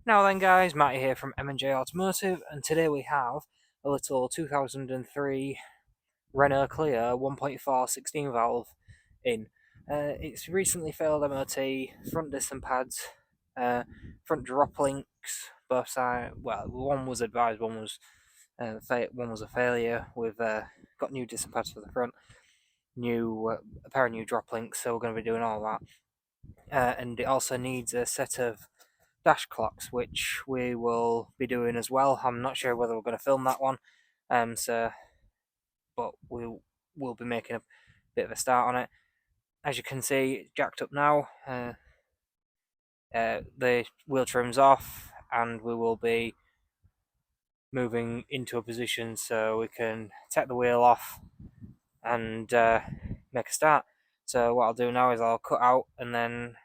Now then guys, Matty here from M&J Automotive, and today we have a little 2003 Renault Clio 1.4 16 valve in. It's recently failed MOT, front disc and pads, front drop links, both sides. Well, one was advised, one was a failure. We've got new disc and pads for the front, a pair of new drop links, so we're going to be doing all that. And it also needs a set of dash clocks, which we will be doing as well. I'm not sure whether we're going to film that one, but we'll be making a bit of a start on it. As you can see, it's jacked up now. The wheel trim's off, and we will be moving into a position so we can take the wheel off and make a start. So what I'll do now is I'll cut out and then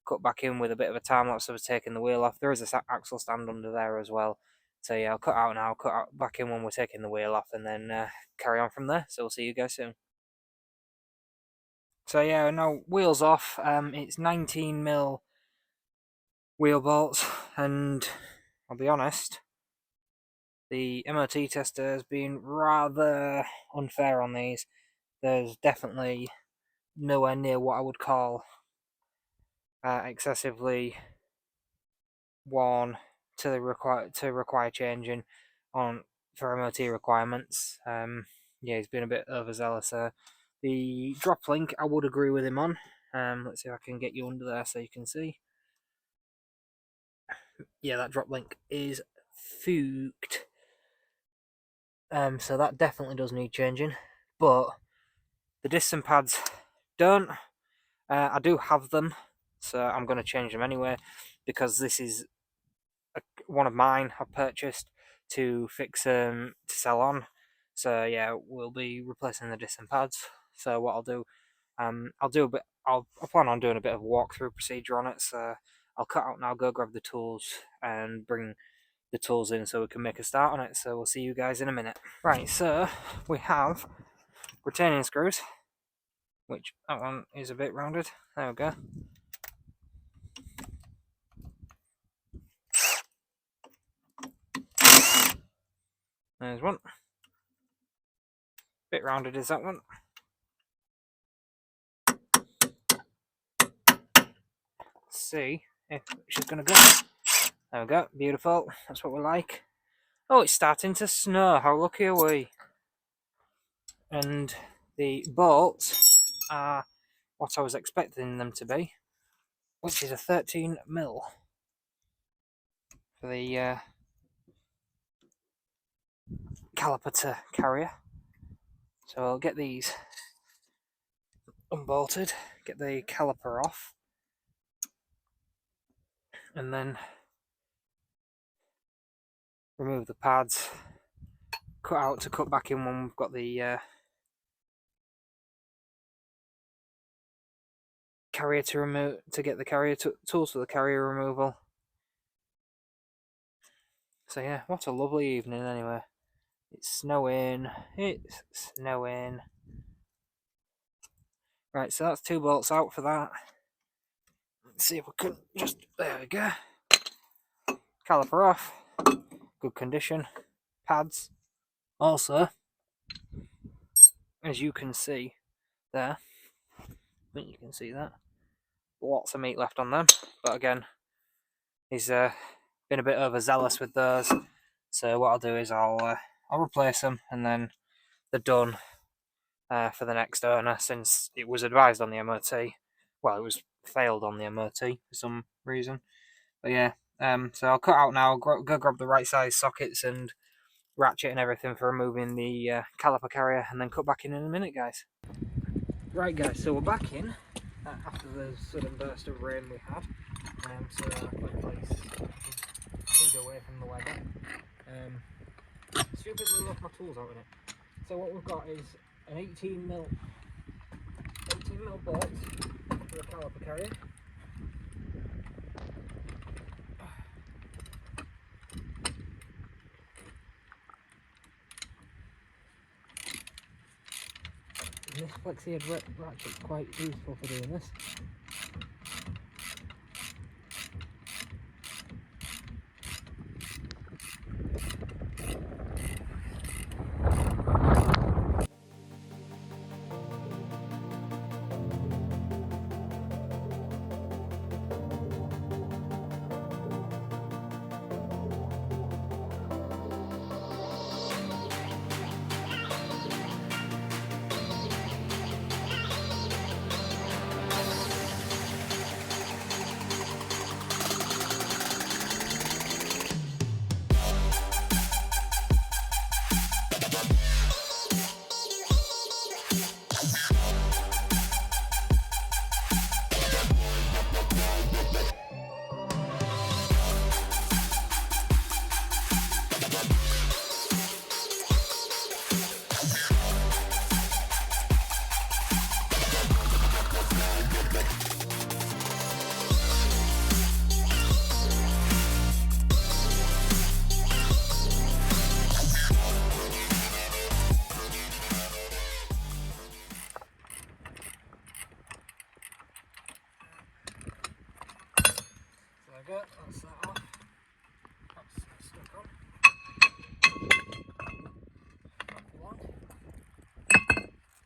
cut back in with a bit of a time lapse of us taking the wheel off. There is a axle stand under there as well. So yeah, I'll cut out now, cut out back in when we're taking the wheel off, and then carry on from there. So we'll see you guys soon. So yeah, now wheels off. It's 19mm wheel bolts, and I'll be honest, the MOT tester has been rather unfair on these. There's definitely nowhere near what I would call excessively worn to require changing on for MOT requirements. Yeah, he's been a bit overzealous there. The drop link, I would agree with him on. Let's see if I can get you under there so you can see. Yeah, that drop link is fooked. So that definitely does need changing. But the disc and pads don't. I do have them, so I'm going to change them anyway, because this is one of mine I've purchased to fix to sell on. So yeah, we'll be replacing the disc and pads. So what I'll do, I'll plan on doing a bit of a walkthrough procedure on it. So I'll cut out now, go grab the tools, and bring the tools in so we can make a start on it. So we'll see you guys in a minute. Right, so we have retaining screws, which that one is a bit rounded. There we go. There's one. Bit rounded is that one. Let's see if she's gonna go. There we go, beautiful. That's what we like. Oh, it's starting to snow. How lucky are we? And the bolts are what I was expecting them to be, which is a 13mm for the caliper to carrier. So I'll get these unbolted, get the caliper off, and then remove the pads, cut out to cut back in when we've got the carrier to remove, to get the carrier tools for the carrier removal. So yeah, what a lovely evening anyway. It's snowing. Right, so that's two bolts out for that. Let's see if we can just, there we go. Caliper off, good condition. Pads, also, as you can see there, I think you can see that, lots of meat left on them, but again, he's been a bit overzealous with those, so what I'll do is I'll replace them, and then they're done for the next owner, since it was advised on the MOT. Well, it was failed on the MOT for some reason, but yeah. So I'll cut out now, go grab the right size sockets and ratchet and everything for removing the caliper carrier, and then cut back in a minute, guys. Right guys, so we're back in after the sudden burst of rain we had, so quick place things away from the weather. Stupidly left my tools out in it. So what we've got is an 18mm bolt for the caliper carrier. And this flexi head ratchet's quite useful for doing this. go, that's that off. That's stuck on. Back along.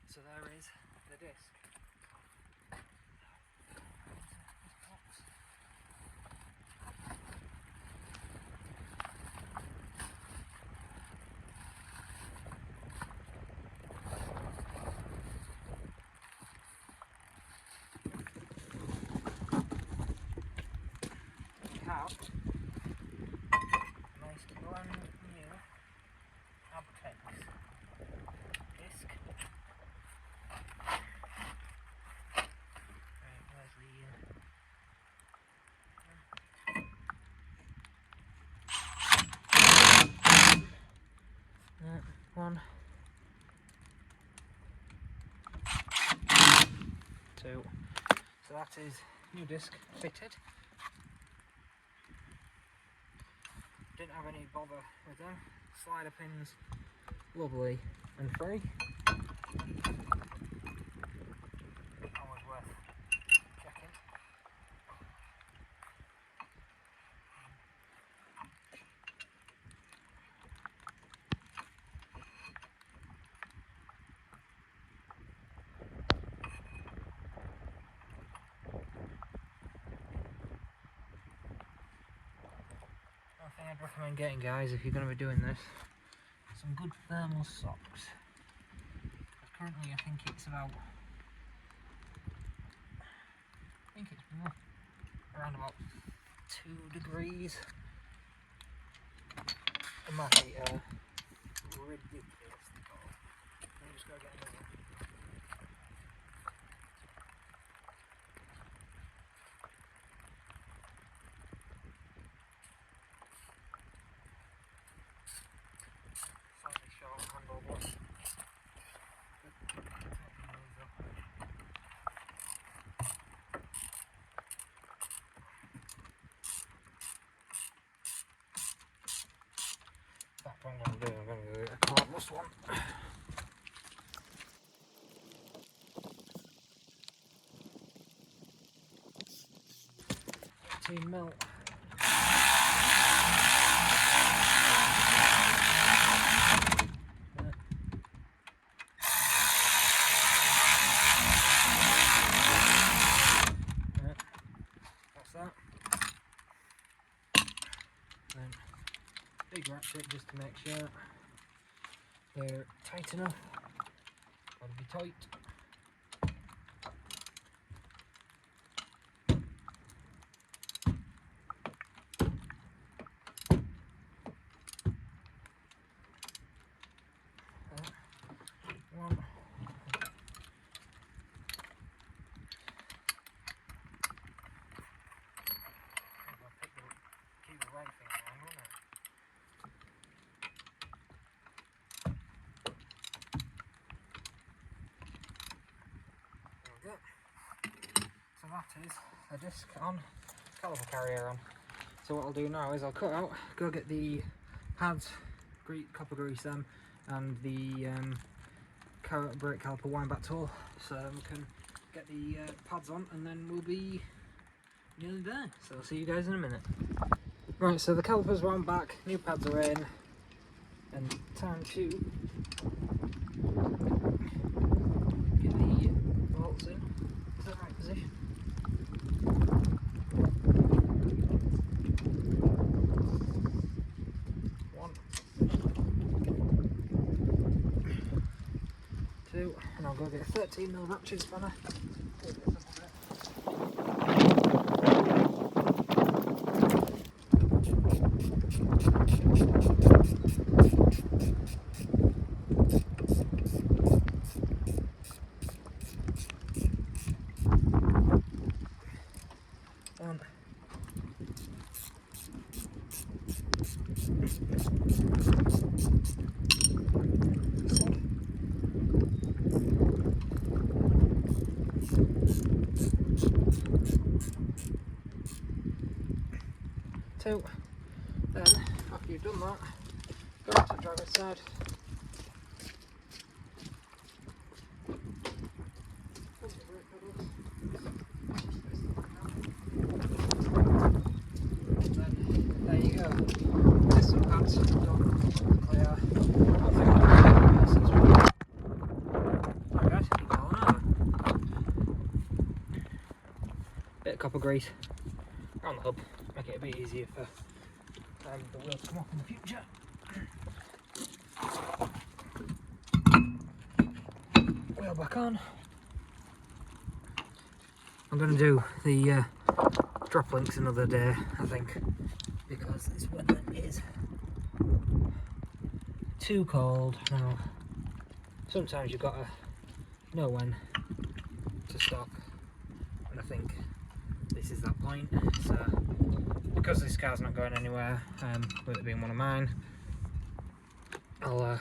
So there is the disc. Have a nice brand new Abtex disc. Right, where's the one, two. So that is new disc fitted. Didn't have any bother with them. Slider pins, lovely and free. Always worth checking. One thing I'd recommend getting, guys, if you're going to be doing this, some good thermal socks. Currently I think it's about, around about 2 degrees. It might be ridiculous. Let me just go get another one. Slightly short handle one. That's what I'm going to do. I'm going to do a cordless one. 18mm. That's that. Then big ratchet just to make sure they're tight enough. Gotta be tight. One. Keep the right thing on, won't it? There we go. So that is a disc on, caliper carrier on. So what I'll do now is I'll cut out, go get the pads, copper grease them, and the brake caliper wind back tool, so we can get the pads on, and then we'll be nearly there. So I'll see you guys in a minute. Right, so the calipers wound back, new pads are in, and time to get the bolts in. Is that the right position? One, two, and I'll go get a 13mm ratchet spanner. One, two. Then, after you've done that, go to the driver's side. bit of copper grease around the hub, make it a bit easier for the wheels to come off in the future. Wheel back on. I'm going to do the drop links another day, I think, because this weather is too cold now. Sometimes you've got to know when to stop, and I think this is that point. So because this car's not going anywhere, with it being one of mine, I'll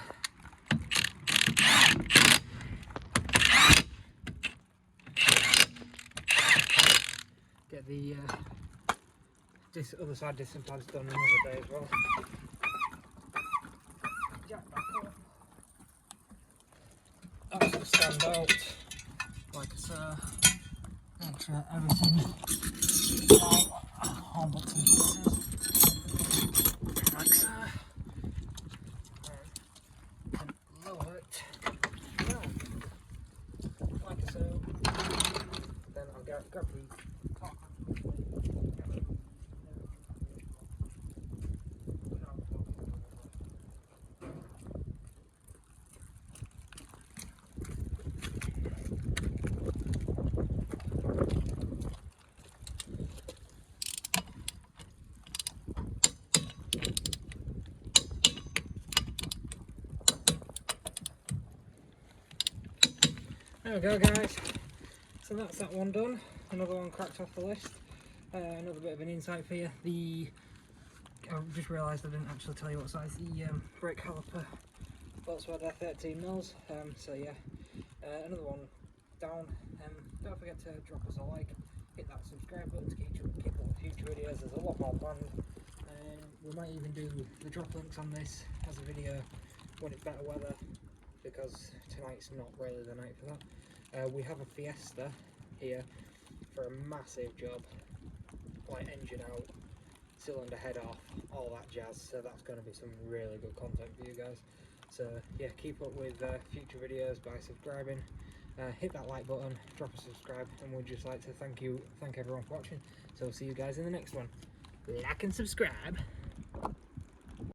get the other side disc pads done another day as well. Jack back up. That's to stand out like so. Make sure everything's right, all bits and pieces, like so. And lower it down, like so. Then I'll grab the top. There we go, guys. So that's that one done. Another one cracked off the list. Another bit of an insight for you. I just realised I didn't actually tell you what size the brake caliper bolts were. They're 13mm. So yeah, another one down. Don't forget to drop us a like, hit that subscribe button to keep up with future videos. There's a lot more planned. We might even do the drop links on this as a video when it's better weather, because tonight's not really the night for that. We have a Fiesta here for a massive job, like engine out, cylinder head off, all that jazz, so that's going to be some really good content for you guys. So yeah, keep up with future videos by subscribing, hit that like button, drop a subscribe, and we'd just like to thank everyone for watching. So we'll see you guys in the next one. Like and subscribe.